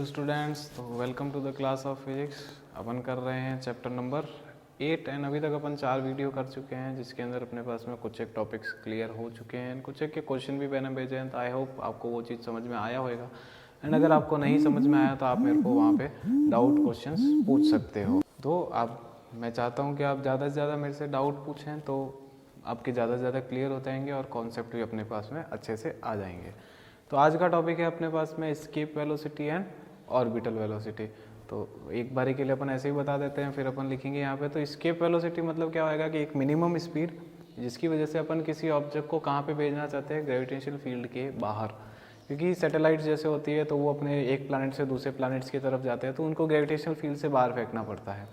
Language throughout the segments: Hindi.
स्टूडेंट्स, तो welcome to the class of physics. अपन कर रहे हैं चैप्टर नंबर 8 एंड अभी तक अपन 4 वीडियो कर चुके हैं, जिसके अंदर अपने पास में कुछ एक टॉपिक्स क्लियर हो चुके हैं, कुछ एक के क्वेश्चन भी मैंने भेजे हैं। तो आई होप आपको वो चीज़ समझ में आया होगा। एंड अगर आपको नहीं समझ में आया तो आप मेरे को वहाँ पे डाउट क्वेश्चंस पूछ सकते हो। तो मैं चाहता हूँ कि आप ज़्यादा से ज़्यादा मेरे से डाउट पूछें, तो आपके ज़्यादा से ज़्यादा क्लियर हो जाएंगे और कॉन्सेप्ट भी अपने पास में अच्छे से आ जाएंगे। तो आज का टॉपिक है अपने पास में escape velocity and orbital velocity. तो एक बारी के लिए अपन ऐसे ही बता देते हैं, फिर अपन लिखेंगे यहाँ पे। तो एस्केप वेलोसिटी मतलब क्या होएगा कि एक मिनिमम स्पीड जिसकी वजह से अपन किसी ऑब्जेक्ट को कहाँ पे भेजना चाहते हैं, ग्रेविटेशनल फील्ड के बाहर। क्योंकि सैटेलाइट जैसे होती है तो वो अपने एक प्लैनेट से दूसरे प्लैनेट्स की तरफ जाते हैं, तो उनको ग्रेविटेशनल फील्ड से बाहर फेंकना पड़ता है।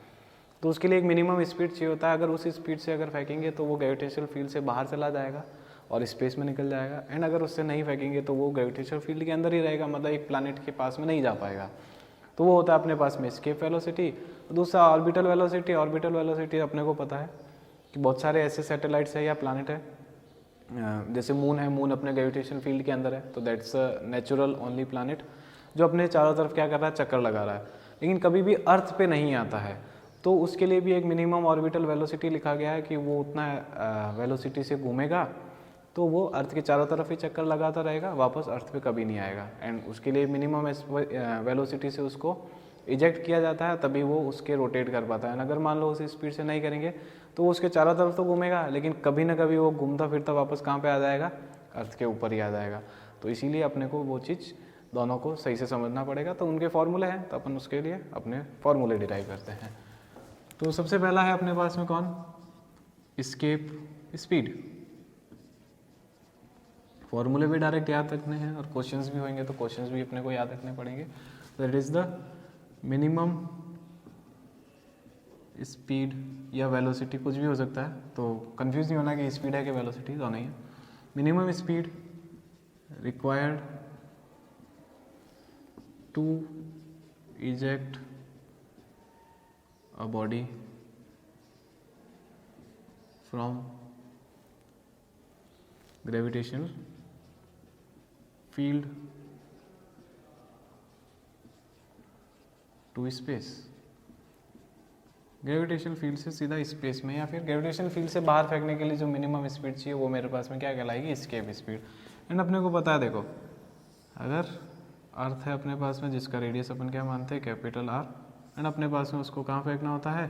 तो उसके लिए एक मिनिमम स्पीड चाहिए होता है। अगर उस स्पीड से अगर फेंकेंगे तो वो ग्रेविटेशनल फील्ड से बाहर चला जाएगा और स्पेस में निकल जाएगा। एंड अगर उससे नहीं फेंकेंगे तो वो ग्रेविटेशनल फील्ड के अंदर ही रहेगा, मतलब एक प्लैनेट के पास में नहीं जा पाएगा। तो वो होता है अपने पास में एस्केप वेलोसिटी। दूसरा ऑर्बिटल वेलोसिटी। ऑर्बिटल वेलोसिटी अपने को पता है कि बहुत सारे ऐसे सैटेलाइट्स है या प्लैनेट है, जैसे मून है। मून अपने ग्रेविटेशनल फील्ड के अंदर है, तो that's a natural only planet जो अपने चारों तरफ क्या कर रहा है, चक्कर लगा रहा है, लेकिन कभी भी अर्थ पे नहीं आता है। तो उसके लिए भी एक मिनिमम ऑर्बिटल वेलोसिटी लिखा गया है कि वो उतना वेलोसिटी से घूमेगा तो वो अर्थ के चारों तरफ ही चक्कर लगाता रहेगा, वापस अर्थ पे कभी नहीं आएगा। एंड उसके लिए मिनिमम वेलोसिटी से उसको इजेक्ट किया जाता है, तभी वो उसके रोटेट कर पाता है। अगर मान लो उसी स्पीड से नहीं करेंगे तो वो उसके चारों तरफ तो घूमेगा, लेकिन कभी ना कभी वो घूमता फिरता वापस कहाँ पे आ जाएगा, अर्थ के ऊपर ही आ जाएगा। तो इसीलिए अपने को वो चीज़ दोनों को सही से समझना पड़ेगा। तो उनके फॉर्मूले हैं, तो अपन उसके लिए अपने फॉर्मूले डिराइव करते हैं। तो सबसे पहला है अपने पास में कौन, एस्केप स्पीड। फॉर्मूले भी डायरेक्ट याद रखने हैं और क्वेश्चंस भी होंगे तो क्वेश्चंस भी अपने को याद रखने पड़ेंगे। That is the minimum speed या वेलोसिटी, कुछ भी हो सकता है, तो कंफ्यूज नहीं होना कि स्पीड है कि वेलोसिटी, दोनों ही है। Minimum speed required to eject a body from gravitational field to space। Gravitational field से सीधा स्पेस में या फिर ग्रेविटेशनल फील्ड से बाहर फेंकने के लिए जो मिनिमम स्पीड चाहिए वो मेरे पास में क्या कहलाएगी, एस्केप स्पीड। एंड अपने को पता है, देखो अगर अर्थ है अपने पास में जिसका रेडियस अपन क्या मानते हैं, कैपिटल आर, एंड अपने पास में उसको कहाँ फेंकना होता है,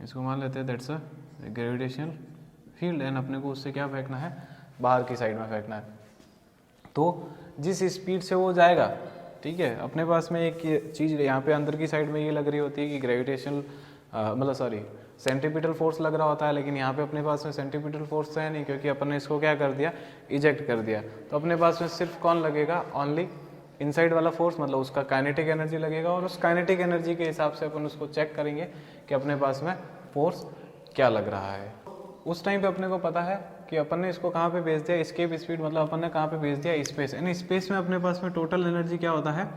इसको मान लेते हैं that's a gravitational field. And अपने को उससे क्या फेंकना है, बाहर की साइड में फेंकना है। तो जिस स्पीड से वो जाएगा, ठीक है, अपने पास में एक चीज़ यहाँ पे अंदर की साइड में ये लग रही होती है कि ग्रेविटेशनल मतलब सॉरी सेंट्रीपिटल फोर्स लग रहा होता है, लेकिन यहाँ पे अपने पास में सेंट्रीपिटल फोर्स तो है नहीं, क्योंकि अपन ने इसको क्या कर दिया, इजेक्ट कर दिया। तो अपने पास में सिर्फ कौन लगेगा, ओनली इनसाइड वाला फोर्स, मतलब उसका काइनेटिक एनर्जी लगेगा। और उस काइनेटिक एनर्जी के हिसाब से अपन उसको चेक करेंगे कि अपने पास में फोर्स क्या लग रहा है। उस टाइम पे अपने को पता है कि अपन ने इसको कहाँ पे भेज दिया, एस्केप स्पीड, मतलब अपन ने कहाँ पे भेज दिया, स्पेस। यानी स्पेस में अपने पास में टोटल एनर्जी क्या होता है,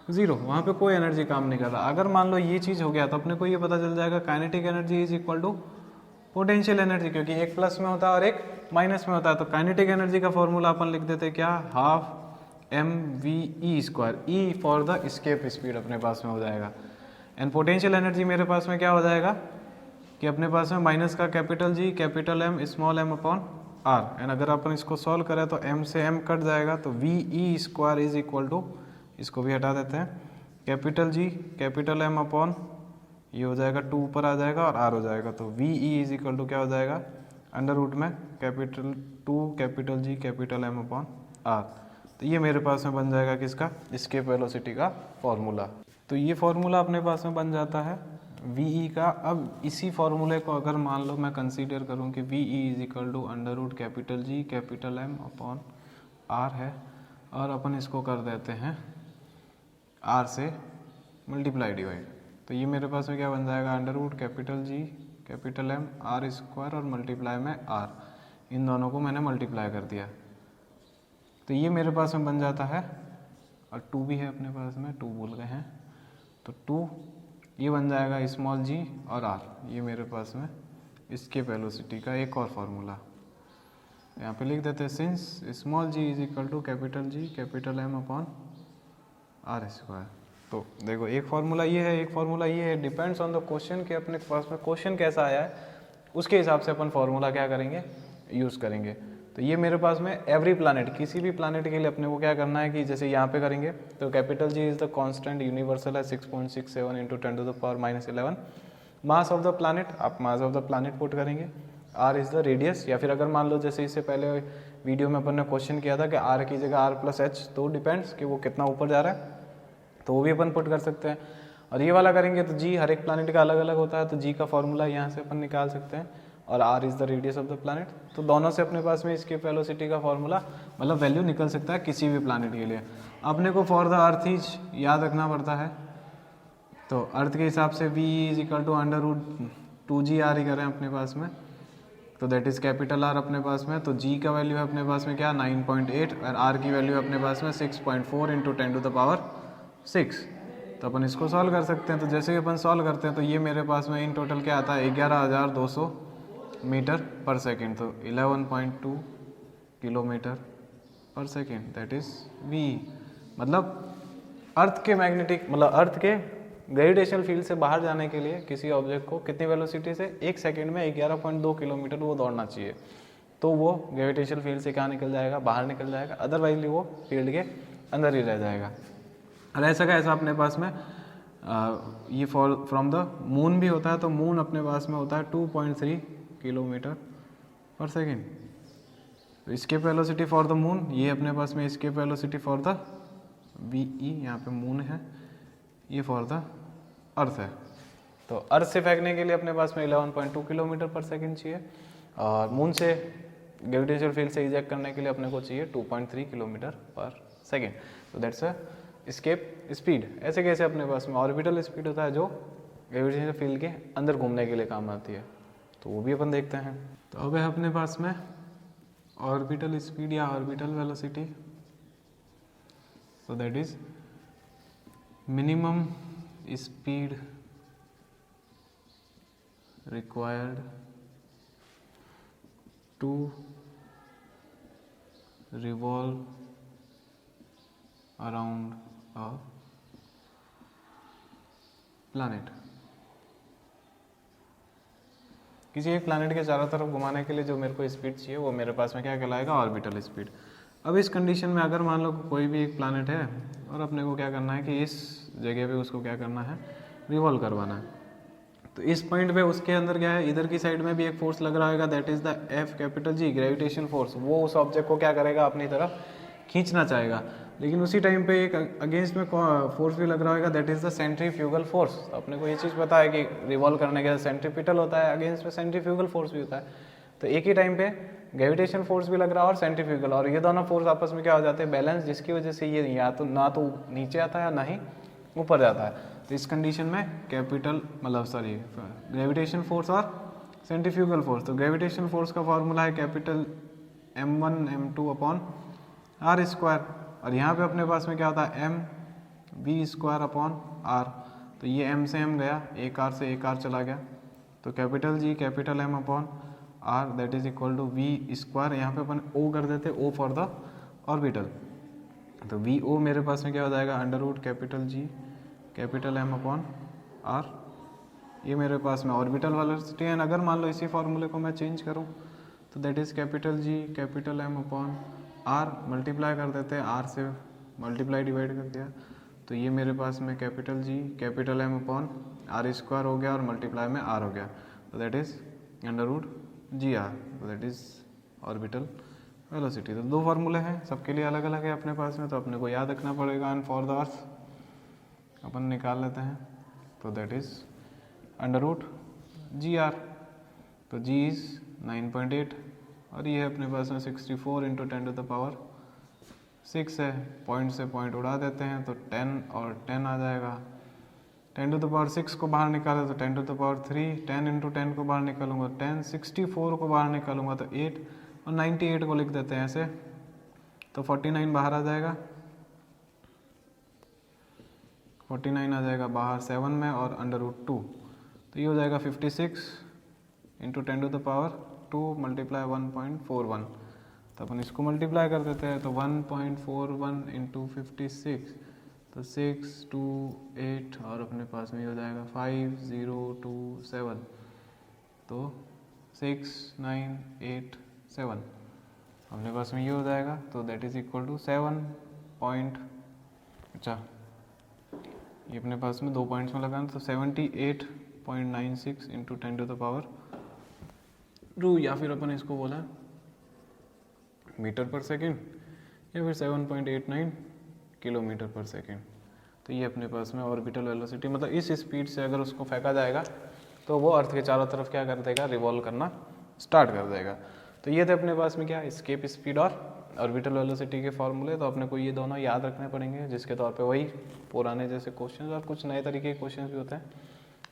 जीरो। वहाँ पे कोई एनर्जी काम नहीं कर रहा। अगर मान लो ये चीज़ हो गया तो अपने को ये पता चल जाएगा kinetic energy is equal to potential energy, क्योंकि एक प्लस में होता है और एक माइनस में होता है। तो काइनेटिक एनर्जी का फॉर्मूला अपन लिख देते हैं क्या, half mv² E for the escape speed अपने पास में हो जाएगा। एंड पोटेंशियल एनर्जी मेरे पास में क्या हो जाएगा कि अपने पास में माइनस का capital G capital M small M upon R. And अगर अपन इसको सॉल्व करें तो m से m कट जाएगा, तो ve² इज इक्वल टू, इसको भी हटा देते हैं, capital G capital M upon ये हो जाएगा 2 ऊपर आ जाएगा और r हो जाएगा। तो ve इज इक्वल टू क्या हो जाएगा, अंडर रूट में capital 2 capital G capital M upon R. तो ये मेरे पास में बन जाएगा किसका, एस्केप वेलोसिटी का फॉर्मूला। तो ये फॉर्मूला अपने पास में बन जाता है वी का। अब इसी फॉर्मूले को अगर मान लो मैं कंसीडर करूं कि V is equal to under root capital G capital M upon R है, और अपन इसको कर देते हैं आर से मल्टीप्लाई डिवाइड। तो ये मेरे पास में क्या बन जाएगा, under root capital G capital M R square और मल्टीप्लाई में आर, इन दोनों को मैंने मल्टीप्लाई कर दिया। तो ये मेरे पास में बन जाता है, और 2 भी है अपने पास में, 2 भूल गए हैं, तो 2 ये बन जाएगा स्मॉल जी और आर। ये मेरे पास में एस्केप वेलोसिटी का एक और फार्मूला यहाँ पे लिख देते हैं, since small G is equal to capital G capital M upon R square. तो देखो एक फार्मूला ये है, एक फार्मूला ये है, डिपेंड्स ऑन द क्वेश्चन कि अपने पास में क्वेश्चन कैसा आया है उसके हिसाब से अपन फार्मूला क्या करेंगे, यूज़ करेंगे। तो ये मेरे पास में एवरी प्लानट, किसी भी प्लानट के लिए अपने को क्या करना है कि जैसे यहाँ पे करेंगे तो capital G is the constant universal है 6.67 into 10⁻⁻11 mass of the planet, आप mass of the planet put करेंगे। आर इज द रेडियस, या फिर अगर मान लो जैसे इससे पहले वीडियो में अपन ने क्वेश्चन किया था कि आर की जगह आर प्लस एच, तो डिपेंड्स कि वो कितना ऊपर जा रहा है, तो वो भी अपन पुट कर सकते हैं। और ये वाला करेंगे तो जी हर एक प्लानट का अलग अलग होता है, तो जी का फॉर्मूला यहाँ से अपन निकाल सकते हैं, और R is the radius of the planet. तो दोनों से अपने पास में इसके वेलोसिटी का फॉर्मूला मतलब वैल्यू निकल सकता है किसी भी प्लानट के लिए। अपने को फॉर द अर्थ ही याद रखना पड़ता है, तो अर्थ के हिसाब से v is equal to √2gr ही करें अपने पास में, तो दैट इज़ कैपिटल आर अपने पास में। तो g का वैल्यू है अपने पास में क्या 9.8 और r की वैल्यू है अपने पास में 6.4 इंटू 10⁻⁶। तो अपन इसको सॉल्व कर सकते हैं। तो जैसे ही अपन सॉल्व करते हैं तो ये मेरे पास में इन टोटल क्या आता है 11,200 मीटर पर सेकेंड, तो 11.2 किलोमीटर पर सेकेंड, दैट इज़ v। मतलब अर्थ के मैग्नेटिक मतलब अर्थ के ग्रेविटेशनल फील्ड से बाहर जाने के लिए किसी ऑब्जेक्ट को कितनी वेलोसिटी से 1 सेकेंड में 11.2 किलोमीटर वो दौड़ना चाहिए, तो वो ग्रेविटेशनल फील्ड से क्या निकल जाएगा, बाहर निकल जाएगा, अदरवाइजली वो फील्ड के अंदर ही रह जाएगा। और ऐसा का ऐसा अपने पास में ये फॉल फ्रॉम द मून भी होता है, तो मून अपने पास में होता है 2.3 किलोमीटर पर सेकेंड। तो escape velocity for the moon, ये अपने पास में escape velocity for the V E, यहाँ पे मून है, ये फॉर द अर्थ है। तो अर्थ से फेंकने के लिए अपने पास में 11.2 किलोमीटर पर सेकेंड चाहिए, और मून से ग्रेविटेशनल फील्ड से इजेक्ट करने के लिए अपने को चाहिए 2.3 किलोमीटर पर सेकेंड। तो दैट्स अ escape स्पीड। ऐसे कैसे अपने पास में ऑर्बिटल स्पीड होता है जो ग्रेविटेशनल फील्ड के अंदर घूमने के लिए काम आती है, तो वो भी अपन देखते हैं। तो अब है अपने पास में ऑर्बिटल स्पीड या orbital velocity, so that is minimum speed required to revolve around a planet। किसी एक प्लैनेट के चारों तरफ घुमाने के लिए जो मेरे को स्पीड चाहिए वो मेरे पास में क्या कहलाएगा, ऑर्बिटल स्पीड। अब इस कंडीशन में अगर मान लो कोई भी एक प्लैनेट है और अपने को क्या करना है कि इस जगह पे उसको क्या करना है, रिवॉल्व करवाना है, तो इस पॉइंट पे उसके अंदर क्या है, इधर की साइड में भी एक फोर्स लग रहा होगा, that is the F capital G, gravitation force. वो उस ऑब्जेक्ट को क्या करेगा, अपनी तरफ खींचना चाहेगा, लेकिन उसी टाइम पे एक अगेंस्ट में फोर्स भी लग रहा होगा, that is the centrifugal force. तो अपने को ये चीज़ पता है कि रिवॉल्व करने के सेंट्रीपिटल होता है, अगेंस्ट में सेंट्रीफ्यूगल फोर्स भी होता है। तो एक ही टाइम पे ग्रेविटेशन फोर्स भी लग रहा है और सेंट्रीफ्यूगल, और ये दोनों फोर्स आपस में क्या हो जाते हैं, बैलेंस, जिसकी वजह से ये या तो ना तो नीचे आता है या ना ही ऊपर जाता है। तो इस कंडीशन में कैपिटल मतलब सॉरी ग्रेविटेशन फोर्स और सेंट्रीफ्यूगल फोर्स, तो ग्रेविटेशन फोर्स का फॉर्मूला है capital m1 m2 upon R square, और यहाँ पे अपने पास में क्या होता है mv स्क्वायर अपॉन आर। तो ये m से m गया, एक आर से एक आर चला गया, तो capital G capital m upon R that is equal to V square. यहाँ पे अपन o कर देते, o फॉर द ऑर्बिटल, तो वी ओ मेरे पास में क्या हो जाएगा, under root capital G capital m upon R. ये मेरे पास में ऑर्बिटल वेलोसिटी है। अगर मान लो इसी फॉर्मूले को मैं चेंज करूँ तो that is capital G capital m upon R, multiply कर देते हैं, आर से मल्टीप्लाई डिवाइड कर दिया, तो ये मेरे पास में capital G capital m upon R square हो गया और मल्टीप्लाई में आर हो गया, तो that is under root G R, तो दैट इज़ ऑर्बिटल वेलोसिटी। तो दो फार्मूले हैं, सबके लिए अलग अलग है अपने पास में, तो अपने को याद रखना पड़ेगा। एंड फॉर द अर्थ अपन निकाल लेते हैं, तो that is under root G R, तो जी इज़ 9.8 और ये है अपने पास में 64 इंटू 10⁻6 है। पॉइंट से पॉइंट उड़ा देते हैं तो 10 और 10 आ जाएगा, 10⁻6 को बाहर निकाले तो 10⁻3, 10 इंटू 10 को बाहर निकालूंगा 10, 64 को बाहर निकालूंगा तो 8 और 98 को लिख देते हैं ऐसे, तो 49 बाहर आ जाएगा, 49 आ जाएगा बाहर 7 में और अंडर रूट 2, तो ये हो जाएगा 56 इंटू 10⁻2 मल्टीप्लाई 1.41, तो अपन इसको मल्टीप्लाई कर देते हैं, तो 1.41 इंटू 56 तो 6 2 8 और अपने पास में ये हो जाएगा 5 0 2 7, तो 6 9 8 7 अपने पास में ये हो जाएगा। तो that is equal to 7 point, अच्छा ये अपने पास में 2 पॉइंट्स में लगाना, तो 78.96 इंटू 10 टू द पावर 2, या फिर अपन इसको बोला मीटर पर सेकेंड, या फिर 7.89 किलोमीटर पर सेकेंड। तो ये अपने पास में ऑर्बिटल वेलोसिटी, मतलब इस स्पीड से अगर उसको फेंका जाएगा तो वो अर्थ के चारों तरफ क्या कर देगा, रिवॉल्व करना स्टार्ट कर देगा। तो ये थे अपने पास में क्या, एस्केप स्पीड और ऑर्बिटल वेलोसिटी के फॉर्मूले। तो अपने को ये दोनों याद रखने पड़ेंगे, जिसके तौर पे वही पुराने जैसे क्वेश्चंस और कुछ नए तरीके के क्वेश्चंस भी होते हैं,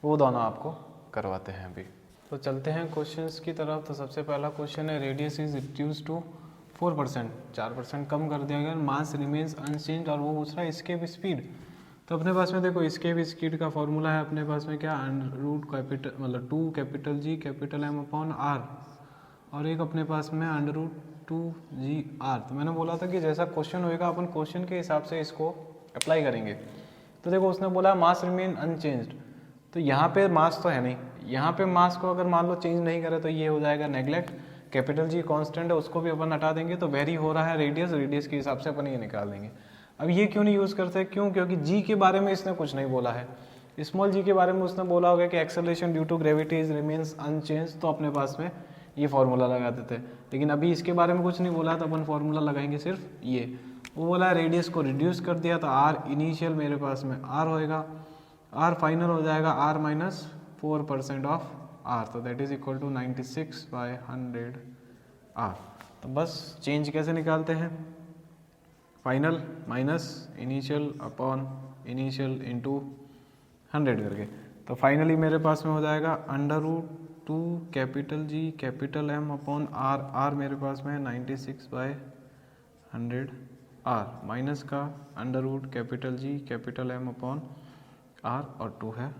वो दोनों आपको करवाते हैं अभी। तो चलते हैं क्वेश्चंस की तरफ। तो सबसे पहला क्वेश्चन है, रेडियस इज रिड्यूस टू 4%, 4% कम कर दिया गया, मास रिमेन्स अनचेंज, और वो पूछ रहा है एस्केप स्पीड। तो अपने पास में देखो एस्केप स्पीड का फॉर्मूला है अपने पास में क्या, रूट कैपिटल मतलब 2 capital G capital M upon R, और एक अपने पास में अंडर रूट 2GR। तो मैंने बोला था कि जैसा क्वेश्चन होएगा अपन क्वेश्चन के हिसाब से इसको अप्लाई करेंगे। तो देखो उसने बोला मास रिमेन अनचेंज्ड, तो यहाँ पे मास तो है नहीं, यहाँ पे मास को अगर मान लो चेंज नहीं करे तो ये हो जाएगा नेग्लेक्ट। कैपिटल G कांस्टेंट है, उसको भी अपन हटा देंगे, तो वेरी हो रहा है रेडियस, रेडियस के हिसाब से अपन ये निकाल देंगे। अब ये क्यों नहीं यूज़ करते, क्यों, क्योंकि G के बारे में इसने कुछ नहीं बोला है। स्मॉल g के बारे में उसने बोला होगा कि acceleration due to gravity is remains unchange, तो अपने पास में ये फार्मूला लगा देते हैं। लेकिन अभी इसके बारे में कुछ नहीं बोला, तो अपन फार्मूला लगाएंगे सिर्फ ये। वो बोला रेडियस को रिड्यूस कर दिया, तो r इनिशियल मेरे पास में r होएगा, r फाइनल हो जाएगा r माइनस 4% ऑफ r, तो that is equal to 96/100 r। तो बस चेंज कैसे निकालते हैं, final minus initial upon initial into 100 करके। तो फाइनली मेरे पास में हो जाएगा under root 2 capital G capital M upon R, R मेरे पास में है 96/100 R, माइनस का under root capital G capital M upon R, और 2 है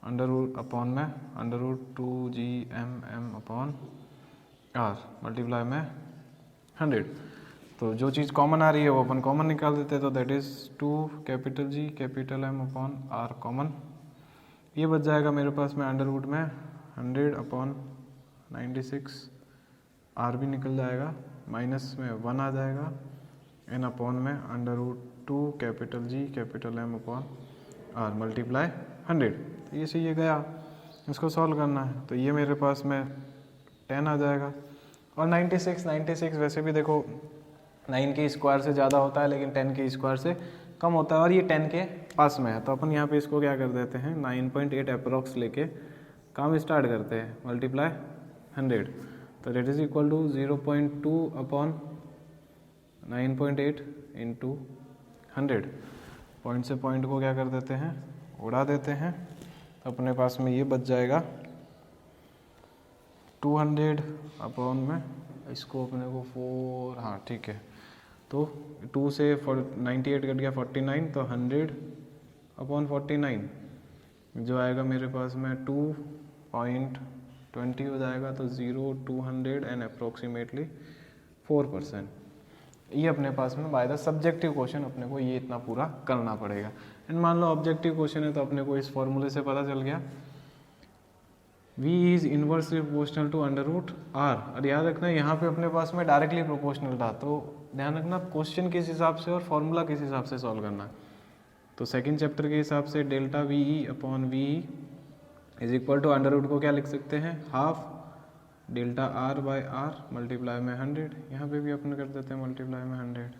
अंडर रूट अपॉन में under root 2GM upon R multiply में 100। तो जो चीज़ कॉमन आ रही है वो अपन कॉमन निकाल देते हैं, तो that is 2 capital G capital M upon R common, ये बच जाएगा मेरे पास में अंडर रूट में 100 अपॉन 96, R भी निकल जाएगा, माइनस में 1 आ जाएगा, N अपॉन में under root 2 capital G capital M upon R multiply 100। तो ये से ये गया, इसको सॉल्व करना है, तो ये मेरे पास में 10 आ जाएगा, और 96 वैसे भी देखो 9 के स्क्वायर से ज़्यादा होता है, लेकिन 10 के स्क्वायर से कम होता है, और ये 10 के पास में है, तो अपन यहाँ पे इसको क्या कर देते हैं 9.8 अप्रोक्स लेके काम स्टार्ट करते हैं, मल्टीप्लाई 100, तो that is equal to 0.2 upon 9.8 into 100। Point से पॉइंट को क्या कर देते हैं, उड़ा देते हैं, तो अपने पास में ये बच जाएगा 200 अपॉन में, इसको अपने को 4, हाँ ठीक है, तो 2 से 98 कट गया 49, तो 100 अपॉन 49 जो आएगा मेरे पास में 2.20 हो जाएगा, तो 0 200 एंड अप्रोक्सीमेटली 4%। ये अपने पास में बाय द सब्जेक्टिव क्वेश्चन अपने को ये इतना पूरा करना पड़ेगा। एंड मान लो ऑब्जेक्टिव क्वेश्चन है, तो अपने को इस फॉर्मूले से पता चल गया V is inversely proportional to under root R, और याद रखना यहाँ पे अपने पास में डायरेक्टली प्रोपोर्शनल था, तो ध्यान रखना क्वेश्चन किस हिसाब से और फॉर्मूला किस हिसाब से सॉल्व करना है। तो सेकंड चैप्टर के हिसाब से delta VE upon VE is equal to under root को क्या लिख सकते हैं, half delta R by R multiply में 100, यहाँ पे भी अपन कर देते हैं मल्टीप्लाई में 100।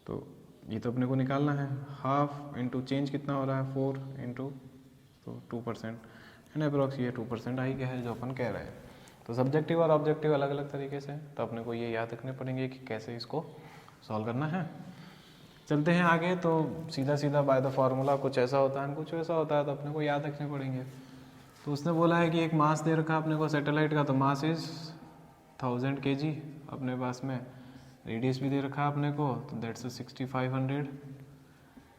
तो ये तो अपने को निकालना है, हाफ इंटू चेंज कितना हो रहा है 4 इंटू तो 2%, एंड अप्रोक्स ये 2% आई गया है जो अपन कह रहे हैं। तो सब्जेक्टिव और ऑब्जेक्टिव अलग अलग तरीके से, तो अपने को ये याद रखने पड़ेंगे कि कैसे इसको सॉल्व करना है। चलते हैं आगे, तो सीधा सीधा बाय द फार्मूला कुछ ऐसा होता है कुछ वैसा होता है, तो अपने को याद रखने पड़ेंगे। तो उसने बोला है कि एक मास दे रखा अपने को सैटेलाइट का, तो मास इज 1000 kg अपने पास में, रेडियस भी दे रखा अपने को, तो दैट्स 6500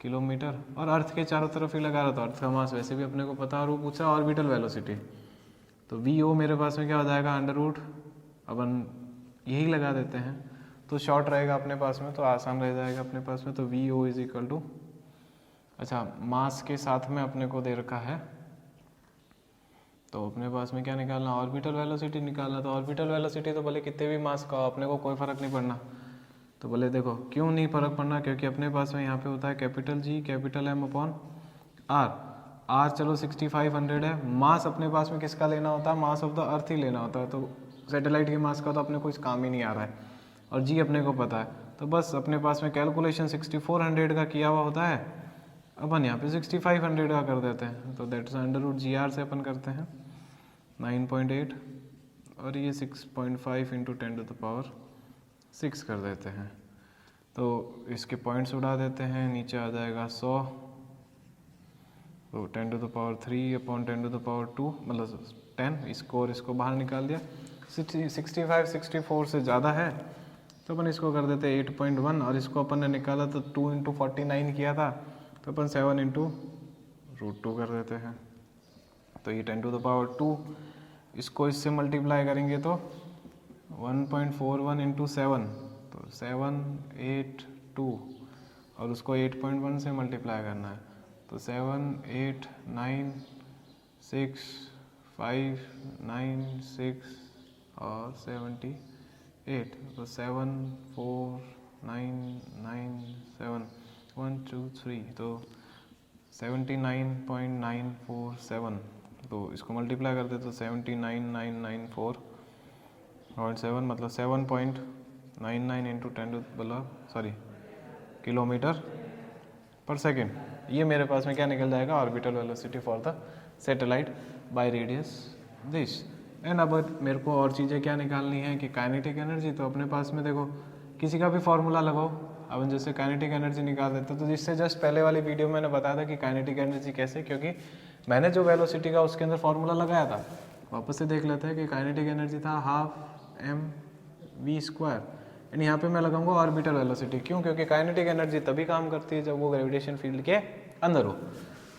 किलोमीटर, और अर्थ के चारों तरफ ही लगा रहा था, अर्थ का मास वैसे भी अपने को पता, और वो पूछा ऑर्बिटल वेलोसिटी, तो VO मेरे पास में क्या हो जाएगा अंडर रूट, अपन यही लगा देते हैं, तो शॉर्ट रहेगा अपने पास में, तो आसान रह जाएगा अपने पास में। तो V O is equal to, अच्छा मास के साथ में अपने को दे रखा है, तो अपने पास में क्या निकालना, ऑर्बिटल वेलोसिटी निकालना। तो ऑर्बिटल वेलोसिटी तो भले कितने भी मास का हो अपने को कोई फ़र्क नहीं पड़ना। तो बोले देखो क्यों नहीं फ़र्क पड़ना, क्योंकि अपने पास में यहाँ पे होता है capital G capital M upon R. R चलो 6500 है, मास अपने पास में किसका लेना होता है, मास ऑफ द अर्थ ही लेना होता है। तो सैटेलाइट के मास का तो अपने को इस काम ही नहीं आ रहा है, और जी अपने को पता है। तो बस अपने पास में कैलकुलेशन 6400 का किया हुआ होता है, अपन यहाँ पे 6500 का कर देते हैं। तो that's under root G R से अपन करते हैं 9.8, और ये 6.5 इंटू 10⁻6 कर देते हैं। तो इसके पॉइंट्स उड़ा देते हैं, नीचे आ जाएगा 100, तो 10⁻3 अपॉन 10⁻2 मतलब 10, इसको और इसको बाहर निकाल दिया। 65 64 से ज़्यादा है तो अपन इसको कर देते हैं 8.1, और इसको अपन ने निकाला तो 2 इंटू 49 किया था, तो अपन 7 इंटू √2 कर देते हैं। तो ये 10⁻2, इसको इससे मल्टीप्लाई करेंगे तो 1.41 इंटू 7, तो 782, और उसको 8.1 से मल्टीप्लाई करना है, तो 7 8 9 6 5 9 6 और 78, तो 7 4 9 9 7 1 2 3, तो 79.947, तो इसको मल्टीप्लाई कर दे तो 79,994.7 मतलब 7.99 इंटू 10 किलोमीटर पर सेकेंड। ये मेरे पास में क्या निकल जाएगा, orbital velocity for the satellite by radius this. And अब मेरे को और चीज़ें क्या निकालनी है कि काइनेटिक एनर्जी। तो अपने पास में देखो किसी का भी फॉर्मूला लगाओ, अब जैसे काइनेटिक एनर्जी निकाल देते तो जिससे जस्ट पहले वाली वीडियो में मैंने बताया था कि काइनेटिक एनर्जी कैसे, क्योंकि मैंने जो वेलोसिटी का उसके अंदर फॉर्मूला लगाया था, वापस से देख लेते हैं कि काइनेटिक एनर्जी था ½ mv², एंड यहाँ पे मैं लगाऊंगा ऑर्बिटल वेलोसिटी। क्यों, क्योंकि काइनेटिक एनर्जी तभी काम करती है जब वो ग्रेविटेशन फील्ड के अंदर हो।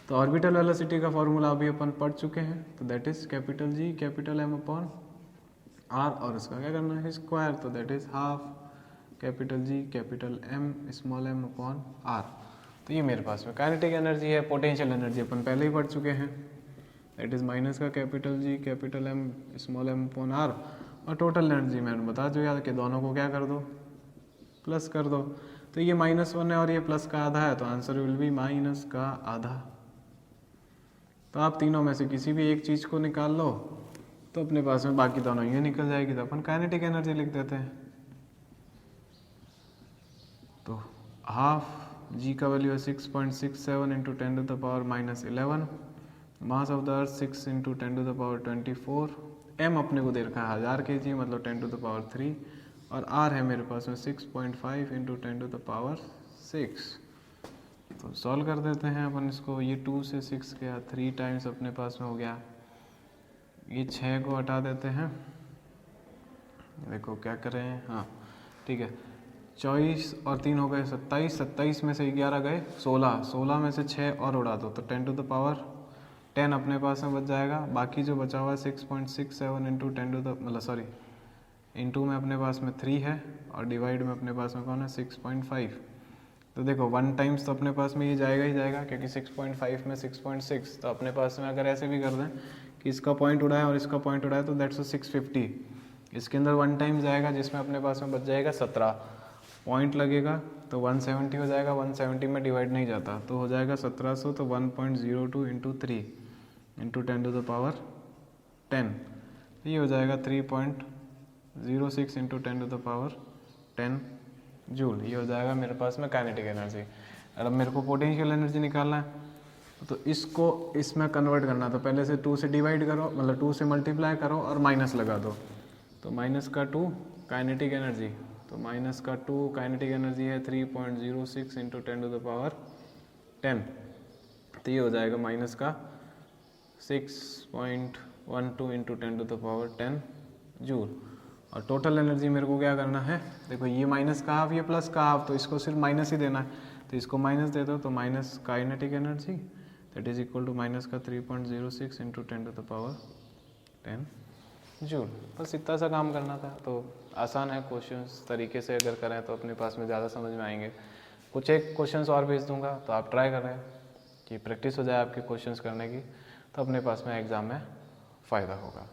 तो ऑर्बिटल वेलोसिटी का फॉर्मूला अभी अपन पढ़ चुके हैं, तो that is capital G capital M upon R, और इसका क्या करना है स्क्वायर, तो that is ½ capital G capital M small M upon R. तो ये मेरे पास में काइनेटिक एनर्जी है। पोटेंशियल एनर्जी अपन पहले ही पढ़ चुके हैं, दैट इज माइनस का capital G capital M small M upon R, और टोटल एनर्जी मैंने बता दिया कि दोनों को क्या कर दो, प्लस कर दो। तो ये -1 है और ये प्लस का आधा है, तो आंसर विल बी माइनस का आधा। तो आप तीनों में से किसी भी एक चीज़ को निकाल लो तो अपने पास में बाकी दोनों ये निकल जाएगी, तो अपन काइनेटिक एनर्जी लिख देते हैं। तो ½ जी का वैल्यू है 6.67 into 10⁻⁻11, mass of the earth 6 into 10⁻24, M अपने को दे रखा है 1000 kg मतलब 10⁻3, और आर है मेरे पास में 6.5 इंटू 10⁻6। तो सॉल्व कर देते हैं अपन इसको, ये 2 से 6 गया, 3 टाइम्स अपने पास में हो गया, ये 6 को हटा देते हैं, देखो क्या करें, हाँ ठीक है, 24 और 3 हो गए 27, 27 में से 11 गए 16, 16 में से 6 और उड़ा दो तो 10⁻10 अपने पास में बच जाएगा। बाकी जो बचा हुआ है 6.67 इंटू 10 इंटू में अपने पास में 3 है, और डिवाइड में अपने पास में कौन है 6.5। तो देखो 1 टाइम्स तो अपने पास में ये जाएगा ही जाएगा, क्योंकि 6.5 में 6.6, तो अपने पास में अगर ऐसे भी कर दें कि इसका पॉइंट उड़ाए और इसका पॉइंट उड़ाए तो दैट्स 650। इसके अंदर 1 टाइम जाएगा जिसमें अपने पास में बच जाएगा 17 पॉइंट लगेगा, तो 170 हो जाएगा, 170 में डिवाइड नहीं जाता तो हो जाएगा 1700, तो 1.02 इंटू 3 इंटू 10⁻10, ये हो जाएगा 3.06 इंटू 10⁻10 जूल। ये हो जाएगा मेरे पास में काइनेटिक एनर्जी। अब मेरे को पोटेंशियल एनर्जी निकालना है, तो इसको इसमें कन्वर्ट करना, तो पहले से 2 से डिवाइड करो, मतलब 2 से मल्टीप्लाई करो और माइनस लगा दो, तो -2 काइनेटिक एनर्जी, तो -2 काइनेटिक एनर्जी है 3.06 इंटू 10⁻10, तो ये हो जाएगा -6.12 इंटू 10⁻10 जूल। और टोटल एनर्जी मेरे को क्या करना है, देखो ये माइनस का हाफ ये प्लस का हाफ, तो इसको सिर्फ माइनस ही देना है, तो इसको माइनस दे दो, तो minus kinetic energy that is equal to -3.06 into 10⁻10 joule. बस इतना सा काम करना था। तो आसान है, क्वेश्चंस तरीके से अगर करें तो अपने पास में ज़्यादा समझ में आएंगे। कुछ एक क्वेश्चंस और भेज दूंगा, तो आप ट्राई करें कि प्रैक्टिस हो जाए आपकी क्वेश्चंस करने की, तो अपने पास में एग्ज़ाम में फ़ायदा होगा।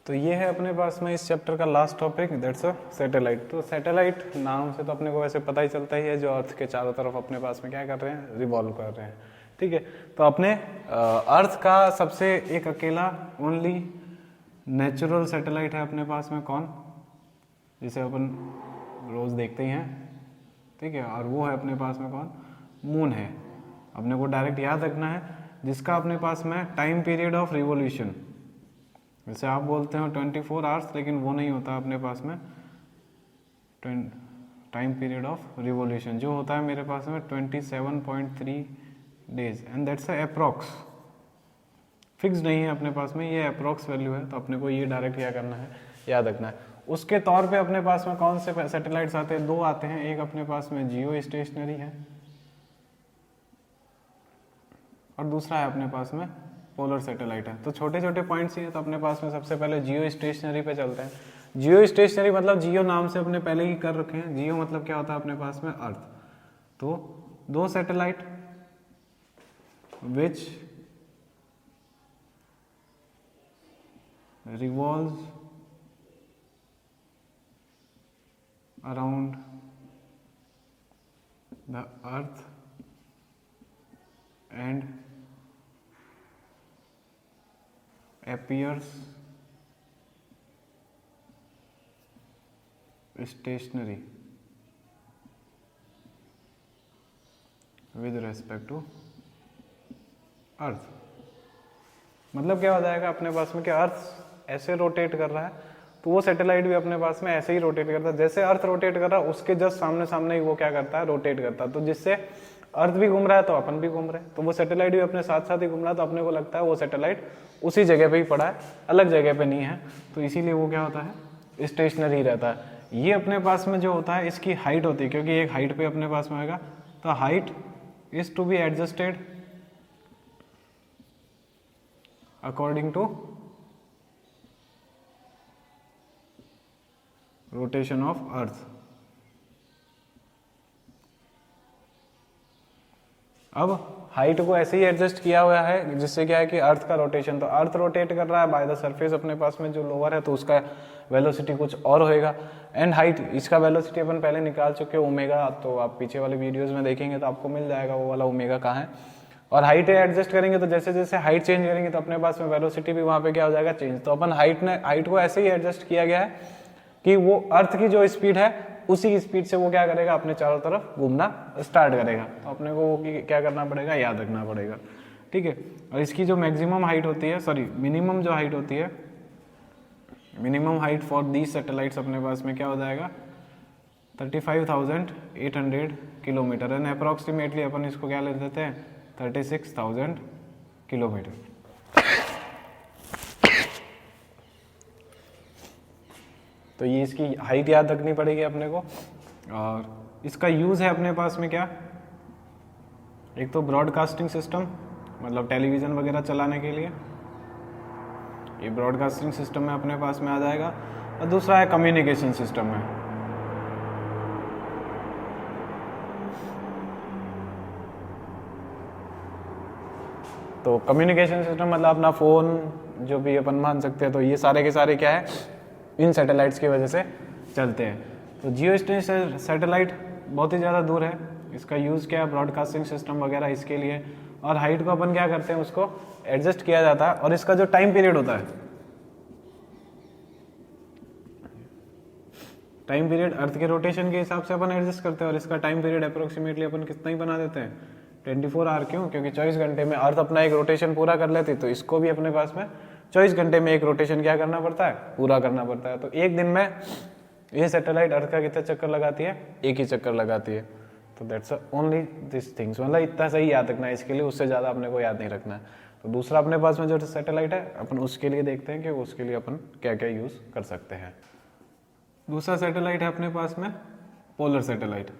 तो ये है अपने पास में इस चैप्टर का last topic, that's a satellite. तो सैटेलाइट नाम से तो अपने को वैसे पता ही चलता ही है, जो अर्थ के चारों तरफ अपने पास में क्या कर रहे हैं, रिवॉल्व कर रहे हैं। ठीक है, तो अपने अर्थ का सबसे एक अकेला ओनली नेचुरल सैटेलाइट है अपने पास में कौन, जिसे अपन रोज देखते ही हैं। ठीक है, और वो है अपने पास में कौन, मून है। अपने को डायरेक्ट याद रखना है, जिसका अपने पास में टाइम पीरियड ऑफ रिवोल्यूशन, जैसे आप बोलते हो 24 आवर्स, लेकिन वो नहीं होता अपने पास में टाइम पीरियड ऑफ रिवोल्यूशन, जो होता है मेरे पास में 27.3 days, and that's approx, fix नहीं है अपने पास में, ये अप्रॉक्स वैल्यू है। तो अपने को ये डायरेक्ट क्या करना है, याद रखना है। उसके तौर पे अपने पास में कौन से सैटेलाइट्स आते हैं, दो आते हैं। एक अपने पास में जियो स्टेशनरी है, और दूसरा है अपने पास में पोलर सैटेलाइट है। तो छोटे छोटे पॉइंट्स ही हैं, तो अपने पास में सबसे पहले जियो स्टेशनरी पे चलते हैं। जियो स्टेशनरी मतलब जियो नाम से अपने पहले ही कर रखे हैं। जियो मतलब क्या होता है अपने पास में, अर्थ। तो दो satellite which revolves around the earth and appears stationary with respect to अर्थ। मतलब क्या हो जाएगा अपने पास में कि अर्थ ऐसे रोटेट कर रहा है, तो वो सैटेलाइट भी अपने पास में ऐसे ही रोटेट करता है। जैसे अर्थ रोटेट कर रहा है, उसके जस्ट सामने सामने ही वो क्या करता है, रोटेट करता है। तो जिससे अर्थ भी घूम रहा है तो अपन भी घूम रहे हैं, तो वो सैटेलाइट भी अपने साथ साथ ही घूम रहा है। तो अपने को लगता है वो सैटेलाइट उसी जगह पे ही पड़ा है, अलग जगह पे नहीं है। तो इसीलिए वो क्या होता है, स्टेशनरी रहता है। ये अपने पास में जो होता है, इसकी हाइट होती है, क्योंकि एक हाइट पे अपने पास में आएगा। तो height is to be adjusted according to rotation of earth। अब हाइट को ऐसे ही एडजस्ट किया हुआ है, जिससे क्या है कि अर्थ का रोटेशन, तो अर्थ रोटेट कर रहा है बाय द सरफेस अपने पास में जो लोअर है, तो उसका वेलोसिटी कुछ और होएगा। एंड हाइट, इसका वेलोसिटी अपन पहले निकाल चुके हैं ओमेगा, तो आप पीछे वाले वीडियोस में देखेंगे तो आपको मिल जाएगा वो वाला ओमेगा कहाँ है। और हाइट एडजस्ट करेंगे, तो जैसे जैसे हाइट चेंज करेंगे तो अपने पास में वेलोसिटी भी वहाँ पे क्या हो जाएगा, चेंज। तो अपन हाइट को ऐसे ही एडजस्ट किया गया है कि वो अर्थ की जो स्पीड है उसी स्पीड से वो क्या करेगा, अपने चारों तरफ घूमना स्टार्ट करेगा। तो अपने को वो क्या करना पड़ेगा, याद रखना पड़ेगा। ठीक है, और इसकी जो मैक्सिमम हाइट होती है, सॉरी मिनिमम जो हाइट होती है, minimum height for these satellites अपने पास में क्या हो जाएगा, 35,800 किलोमीटर। एंड अप्रॉक्सीमेटली अपन इसको क्या ले देते हैं, 36,000 किलोमीटर। तो ये इसकी हाइट याद रखनी पड़ेगी अपने को। और इसका यूज़ है अपने पास में क्या, एक तो ब्रॉडकास्टिंग सिस्टम, मतलब टेलीविज़न वगैरह चलाने के लिए, ये ब्रॉडकास्टिंग सिस्टम में अपने पास में आ जाएगा। और दूसरा है कम्युनिकेशन सिस्टम में। तो कम्युनिकेशन सिस्टम मतलब अपना फ़ोन जो भी अपन मान सकते हैं, तो ये सारे के सारे क्या है, इन सैटेलाइट्स की वजह से चलते हैं। तो जियो स्टेशन सैटेलाइट बहुत ही ज़्यादा दूर है, इसका यूज़ क्या है, ब्रॉडकास्टिंग सिस्टम वगैरह इसके लिए। और हाइट को अपन क्या करते हैं, उसको एडजस्ट किया जाता है। और इसका जो टाइम पीरियड होता है, टाइम पीरियड अर्थ के रोटेशन के हिसाब से अपन एडजस्ट करते हैं। और इसका टाइम पीरियड अप्रोक्सीमेटली अपन कितना ही बना देते हैं, 24 आवर। क्यों? क्योंकि 24 घंटे में अर्थ अपना एक रोटेशन पूरा कर लेती, तो इसको भी अपने पास में 24 घंटे में एक रोटेशन क्या करना पड़ता है, पूरा करना पड़ता है। तो एक दिन में ये सैटेलाइट अर्थ का कितना चक्कर लगाती है, एक ही चक्कर लगाती है। तो दैट्स ओनली दिस थिंग्स, मतलब इतना सही याद रखना है इसके लिए, उससे ज़्यादा अपने को याद नहीं रखना है। तो दूसरा अपने पास में जो सैटेलाइट है, अपन उसके लिए देखते हैं कि उसके लिए अपन क्या क्या यूज़ कर सकते हैं। दूसरा सैटेलाइट है अपने पास में पोलर सैटेलाइट।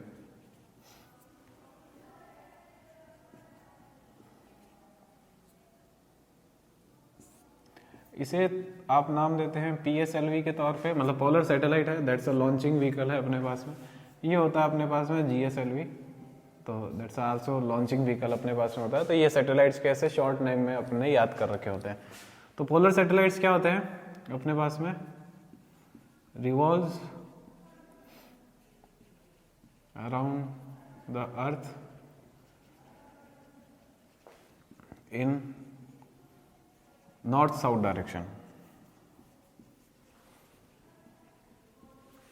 इसे आप नाम देते हैं PSLV के तौर पे, मतलब पोलर सैटेलाइट है, दैट्स अ लॉन्चिंग व्हीकल है अपने पास में। ये होता है अपने पास में GSLV, तो दैट्स आल्सो लॉन्चिंग व्हीकल अपने पास में होता है। तो ये सैटेलाइट्स कैसे शॉर्ट नेम में अपने याद कर रखे होते हैं। तो पोलर सैटेलाइट्स क्या होते हैं अपने पास में, revolves around the earth in north south direction.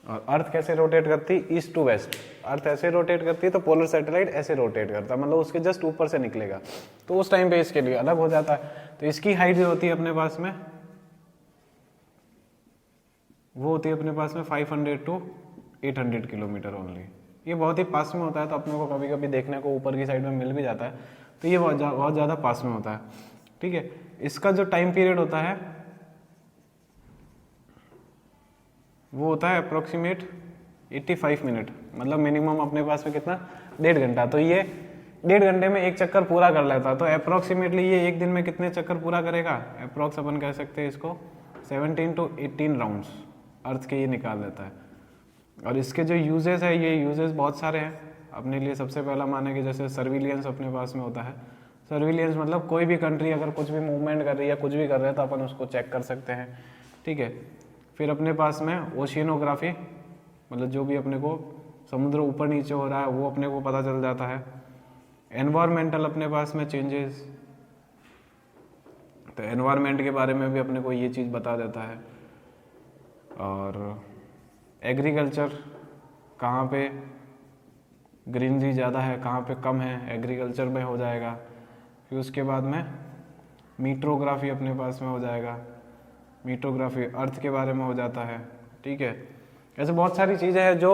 और अर्थ कैसे रोटेट करती, ईस्ट टू वेस्ट। अर्थ ऐसे रोटेट करती है तो पोलर सैटेलाइट ऐसे रोटेट करता है, मतलब उसके जस्ट ऊपर से निकलेगा। तो उस टाइम पे इसके लिए अलग हो जाता है। तो इसकी हाइट जो होती है अपने पास में, वो होती है अपने पास में 500 to 800 किलोमीटर ओनली। ये बहुत ही पास में होता है, तो अपने को कभी कभी देखने को ऊपर की साइड में मिल भी जाता है। तो ये बहुत ज़्यादा पास में होता है, ठीक है। इसका जो टाइम पीरियड होता है वो होता है अप्रोक्सीमेट 85 मिनट, मतलब मिनिमम अपने पास में कितना, 1.5 घंटा। तो ये 1.5 घंटे में एक चक्कर पूरा कर लेता। तो अप्रोक्सीमेटली ये एक दिन में कितने चक्कर पूरा करेगा, अप्रोक्स अपन कह सकते हैं इसको 17 to 18 राउंड्स अर्थ के ये निकाल देता है। और इसके जो यूजेस है, ये यूजेस बहुत सारे हैं अपने लिए। सबसे पहला माने कि जैसे सर्विलियंस अपने पास में होता है। सर्विलियंस मतलब कोई भी कंट्री अगर कुछ भी मूवमेंट कर रही है, कुछ भी कर रहे हैं, तो अपन उसको चेक कर सकते हैं, ठीक है। फिर अपने पास में ओशियनोग्राफी, मतलब जो भी अपने को समुद्र ऊपर नीचे हो रहा है वो अपने को पता चल जाता है। एनवायरमेंटल अपने पास में चेंजेस, तो एनवायरमेंट के बारे में भी अपने को ये चीज़ बता देता है। और एग्रीकल्चर, कहाँ पे ग्रीनरी ज़्यादा है, कहाँ पे कम है, एग्रीकल्चर में हो जाएगा। फिर उसके बाद में मीट्रोग्राफी अपने पास में हो जाएगा, मीट्रोग्राफी अर्थ के बारे में हो जाता है, ठीक है। ऐसे बहुत सारी चीज़ें हैं जो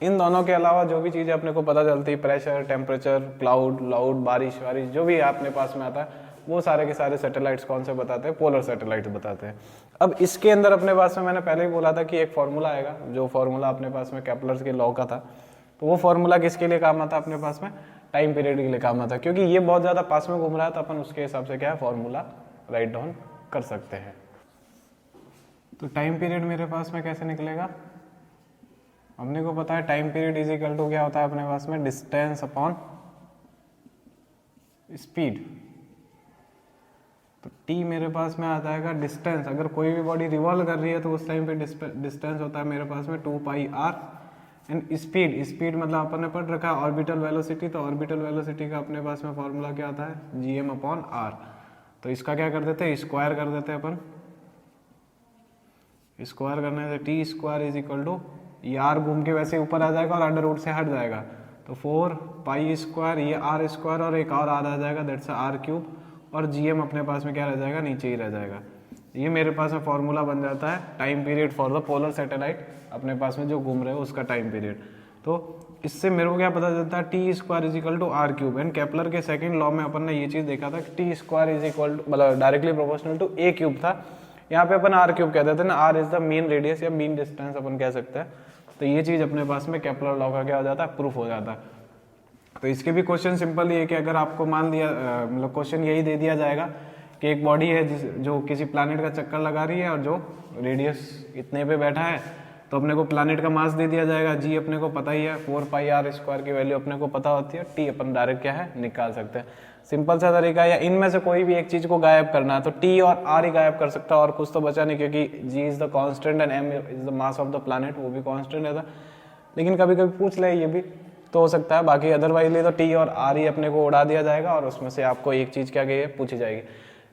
इन दोनों के अलावा जो भी चीज़ें अपने को पता चलती है, प्रेशर, टेम्परेचर, क्लाउड, बारिश वारिश जो भी अपने पास में आता है, वो सारे के सारे सैटेलाइट्स कौन से बताते हैं, पोलर सैटेलाइट बताते हैं। अब इसके अंदर अपने पास में मैंने पहले ही बोला था कि एक फार्मूला आएगा, जो फार्मूला अपने पास में केपलर के लॉ का था। तो वो फार्मूला किसके लिए काम आता है अपने पास में, टाइम पीरियड के लिए काम आता है। क्योंकि ये बहुत ज़्यादा पास में घूम रहा है, तो अपन उसके हिसाब से क्या है, फार्मूला राइट डाउन कर सकते हैं। तो टाइम पीरियड मेरे पास में कैसे निकलेगा, हमने को पता है time period is equal to क्या होता है अपने पास में, डिस्टेंस अपॉन स्पीड। तो टी मेरे पास में आ जाएगा डिस्टेंस, अगर कोई भी बॉडी रिवॉल्व कर रही है तो उस टाइम पे डिस्टेंस होता है मेरे पास में 2πr। एंड स्पीड मतलब अपन ने पढ़ रखा है ऑर्बिटल वेलोसिटी, तो ऑर्बिटल वेलोसिटी का अपने पास में फॉर्मूला क्या आता है, gm/r। तो इसका क्या कर देते हैं, स्क्वायर कर देते हैं अपन। स्क्वायर करने से T square is equal to, ये आर घूम के वैसे ऊपर आ जाएगा और अंडर रूट से हट जाएगा, तो 4π², ये आर स्क्वायर और एक और आर आ जाएगा, दैट्स r³। और gm अपने पास में क्या रह जाएगा, नीचे ही रह जाएगा। ये मेरे पास में फॉर्मूला बन जाता है time period for the polar satellite अपने पास में जो घूम रहे हो उसका टाइम पीरियड। तो इससे मेरे को क्या पता चलता है, T square is equal to r³। And Kepler के सेकंड लॉ में अपन ने ये चीज़ देखा था कि T square is equal to, मतलब डायरेक्टली प्रोपोर्शनल टू a³ था। यहाँ पे अपन r क्यूब कहते थे ना, r is the mean radius या मीन डिस्टेंस अपन कह सकते हैं। तो ये चीज अपने पास में केपलर लॉ का क्या हो जाता है, प्रूफ हो जाता है। तो इसके भी क्वेश्चन सिंपल ये है कि अगर आपको मान लिया मतलब क्वेश्चन यही दे दिया जाएगा कि एक बॉडी है जो किसी प्लैनेट का चक्कर लगा रही है और जो रेडियस इतने पे बैठा है, तो अपने को प्लैनेट का मास दे दिया जाएगा, जी अपने को पता ही है, 4πr² की वैल्यू अपने को पता होती है, टी अपन डायरेक्ट क्या है निकाल सकते हैं। सिंपल सा तरीका, या इनमें से कोई भी एक चीज को गायब करना है तो टी और आर ही गायब कर सकता है, और कुछ तो बचा नहीं, क्योंकि G is the constant and M is the mass of the planet, वो भी कांस्टेंट रहता। लेकिन कभी कभी पूछ ले, ये भी तो हो सकता है, बाकी अदरवाइज तो टी और आर ही अपने को उड़ा दिया जाएगा और उसमें से आपको एक चीज क्या गई है पूछी जाएगी।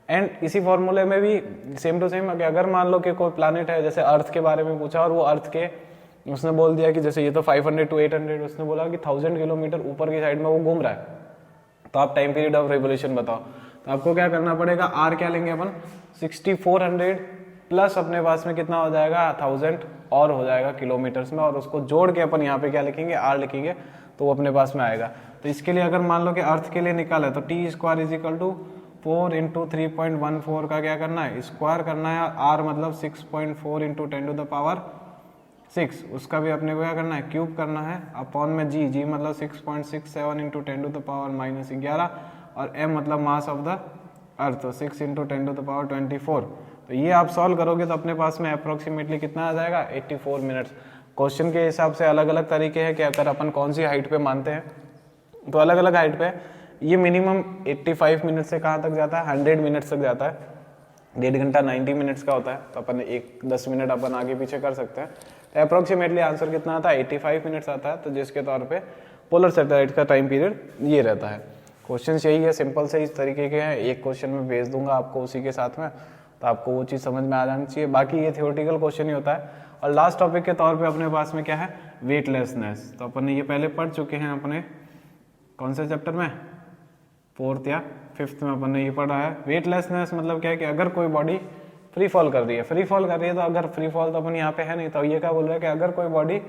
एंड इसी फॉर्मूले में भी सेम टू सेम, अगर मान लो कि कोई प्लैनेट है, जैसे अर्थ के बारे में पूछा और वो अर्थ के उसने बोल दिया कि जैसे ये तो 500 to 800, उसने बोला कि 1000 किलोमीटर ऊपर की साइड में वो घूम रहा है, तो आप टाइम पीरियड ऑफ रिवोल्यूशन बताओ। तो आपको क्या करना पड़ेगा, आर क्या लेंगे अपन 6400 प्लस अपने पास में कितना हो जाएगा 1000 और हो जाएगा किलोमीटर्स में, और उसको जोड़ के अपन यहाँ पे क्या लिखेंगे आर लिखेंगे, तो वो अपने पास में आएगा। तो इसके लिए अगर मान लो कि अर्थ के लिए निकाला है तो T square is equal to 4 × 3.14 का क्या करना है, स्क्वायर करना है, आर मतलब 6.4 × 10⁻6, उसका भी अपने को क्या करना है क्यूब करना है, अपॉन में जी, जी मतलब 6.67 × 10⁻11, और एम मतलब मास ऑफ द अर्थ, तो 6 × 10⁻24। तो ये आप सॉल्व करोगे तो अपने पास में अप्रोक्सीमेटली कितना आ जाएगा 84 मिनट्स। क्वेश्चन के हिसाब से अलग अलग तरीके हैं कि अगर अपन कौन सी हाइट पे मानते हैं, तो अलग अलग हाइट पे ये मिनिमम 85 मिनट से कहाँ तक जाता है 100 मिनट्स तक जाता है, 1.5 घंटा 90 मिनट्स का होता है, तो अपन 10 मिनट अपन आगे पीछे कर सकते हैं। तो अप्रोक्सीमेटली आंसर कितना आता है 85 मिनट्स आता है, तो जिसके तौर पे पोलर सैटेलाइट का टाइम पीरियड ये रहता है। क्वेश्चन यही है, सिंपल से इस तरीके के हैं, एक क्वेश्चन में भेज दूंगा आपको उसी के साथ में, तो आपको वो चीज़ समझ में आ जानी चाहिए। बाकी ये थियोरेटिकल क्वेश्चन ही होता है। और लास्ट टॉपिक के तौर पे अपने पास में क्या है वेटलेसनेस, तो अपन ने ये पहले पढ़ चुके हैं अपने कौन से चैप्टर में, 4th या 5th में अपन ने ये पढ़ा है। वेटलेसनेस मतलब क्या है कि अगर कोई बॉडी फ्री फॉल कर रही है, फ्री फॉल कर रही है, तो अगर फ्री फॉल तो अपन यहाँ पे है नहीं, तो ये क्या बोल रहा है कि अगर कोई बॉडी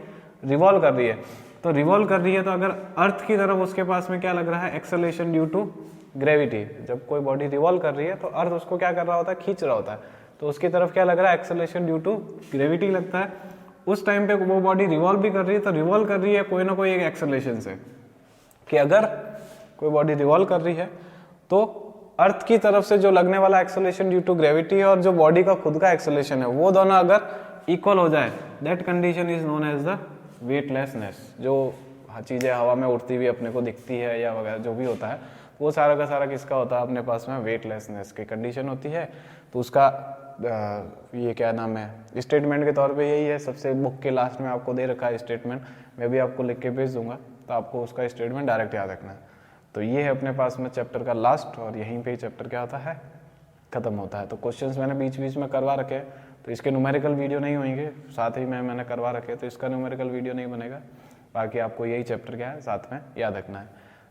रिवॉल्व कर रही है, तो रिवॉल्व कर रही है, तो अगर अर्थ की तरफ उसके पास में क्या लग रहा है एक्सेलरेशन ड्यू टू ग्रेविटी। जब कोई बॉडी रिवॉल्व कर रही है तो अर्थ उसको क्या कर रहा होता है खींच रहा होता है, तो उसकी तरफ क्या लग रहा है एक्सेलरेशन ड्यू टू ग्रेविटी लगता है। उस टाइम पे वो बॉडी रिवॉल्व भी कर रही है, तो रिवॉल्व कर रही है कोई ना कोई एक एक्सेलरेशन से, कि अगर कोई बॉडी रिवॉल्व कर रही है तो अर्थ की तरफ से जो लगने वाला एक्सेलरेशन ड्यू टू ग्रेविटी और जो बॉडी का खुद का एक्सेलरेशन है, वो दोनों अगर इक्वल हो जाए, that condition is known as the weightlessness. जो चीजें हवा में उड़ती हुई अपने को दिखती है या वगैरह जो भी होता है, वो सारा का सारा किसका होता है अपने पास में वेटलेसनेस की कंडीशन होती है। तो उसका ये क्या नाम है स्टेटमेंट के तौर पे यही है, सबसे बुक के लास्ट में आपको दे रखा है स्टेटमेंट, मैं भी आपको लिख के भेज दूंगा, तो आपको उसका स्टेटमेंट डायरेक्ट याद रखना है। तो ये है अपने पास में चैप्टर का लास्ट, और यहीं पे चैप्टर क्या होता है खत्म होता है। तो क्वेश्चंस मैंने बीच बीच में करवा रखे, तो इसके न्यूमेरिकल वीडियो नहीं होंगे, साथ ही में मैंने करवा रखे, तो इसका न्यूमेरिकल वीडियो नहीं बनेगा। बाकी आपको यही चैप्टर क्या है साथ में याद रखना है।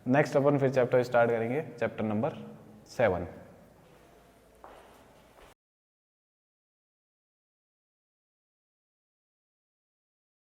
नेक्स्ट अपन फिर चैप्टर स्टार्ट करेंगे, चैप्टर नंबर 7।